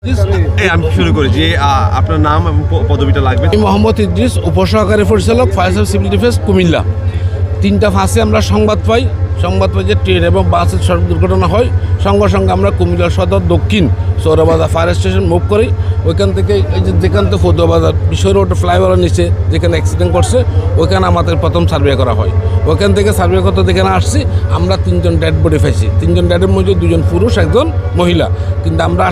আমি শুরু করি যে আপনার নাম এবং পদবিটা লাগবে। আমি মোহাম্মদ ইদ্রিস, উপসহকারী পরিচালক fire service civil defence Comilla. 3টা ফাঁসে আমরা সংবাদ পাই যে ট্রেন এবং বাসের সড়ক দুর্ঘটনা হয়। সঙ্গে সঙ্গে আমরা কুমিল্লা সদর দক্ষিণ সৌরবাজার ফায়ার স্টেশন মুভ করি। ওইখান থেকে এই যে যেখান থেকে ফতুয়াবাজার বিশ্ব রোড ফ্লাইওভারের নিচে যেখানে অ্যাক্সিডেন্ট করছে ওইখানে আমাদের প্রথম সার্ভে করা হয়। ওইখান থেকে সার্ভে করতে যেখানে আসছি আমরা 3জন ডেড বডি পাইছি। 3জন ডেডের মধ্যে 2জন পুরুষ, 1জন মহিলা। কিন্তু আমরা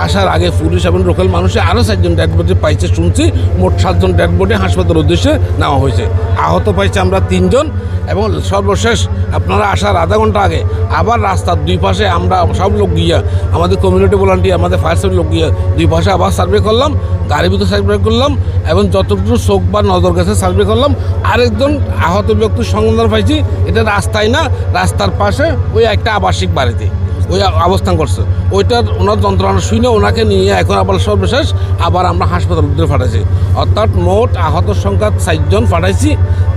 আসার আগে পুলিশ এবং লোকাল মানুষে আরও 4জন ডেড বডি পাইছে শুনছি। মোট 7জন ডেড বডি হাসপাতালের উদ্দেশ্যে নেওয়া হয়েছে। আহত পাইছে আমরা 3জন। এবং সর্বশেষ আপনারা আসার আধা ঘন্টা আগে আবার রাস্তার দুই পাশে আমরা সব লোক গিয়া আমাদের কমিউনিটি ভলান্টিয়ার আমাদের ফায়ার সার্ভিস লোক গিয়া দুই পাশে আবার সার্ভে করলাম, গাড়ির ভিতরে সার্ভে করলাম এবং যতটুকু চোখ বা নজর গেছে সার্ভে করলাম। আরেকজন আহত ব্যক্তির সন্ধান পাইছি, এটা রাস্তায় না, রাস্তার পাশে ওই একটা আবাসিক বাড়িতে ওই অবস্থান করছে। ওইটার ওনার যন্ত্রণা শুনে ওনাকে নিয়ে এখন আবার সর্বশেষ আবার আমরা হাসপাতাল উদ্ধারে পাঠাইছি। অর্থাৎ মোট আহতর সংখ্যা 4জন পাঠাইছি,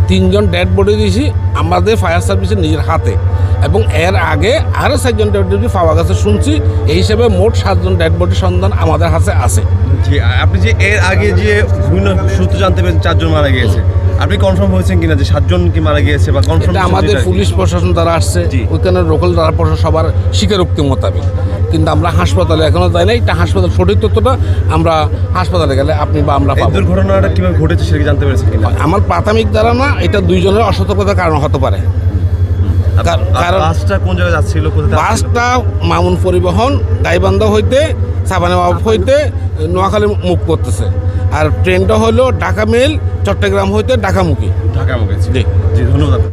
3জন ডেড বডি দিয়েছি আমাদের ফায়ার সার্ভিসের নিজের হাতে। এবং এর আগে আরও 4জন ডেড বডি পাওয়া গেছে শুনছি। এই হিসেবে মোট 7জন ডেড বডির সন্ধান আমাদের হাতে আছে। আপনি যে এর আগে যে বিভিন্ন সূত্র জানতে পেরেছেন 4জন মারা গিয়েছে, আপনি কনফার্ম হয়েছেন কিনা যে 7জন কি মারা গিয়েছে বা কনফার্ম? আমাদের পুলিশ প্রশাসন দ্বারা আসছে, ওইখানে লোকাল দ্বারা প্রশাসন সবার স্বীকারোক্তি মোতাবেক। কিন্তু আমরা হাসপাতালে এখনও যাই না। এটা হাসপাতাল সঠিক তথ্যটা আমরা হাসপাতালে গেলে আপনি বা আমরা পাবো। দুর্ঘটনাটা কীভাবে ঘটেছে সেটা জানতে পেরেছেন কিনা? আমার প্রাথমিক ধারণা এটা 2জনের অসতর্কতার কারণ হতে পারে। কারণ বাসটা কোন জায়গায় যাচ্ছিল? বাসটা মামুন পরিবহন গাইবান্ধা হইতে সাবানেবাব হইতে নোয়াখালী মুখ করতেছে, আর ট্রেনটা হলো ঢাকা মেল চট্টগ্রাম হইতে ঢাকামুখী। জি, ধন্যবাদ।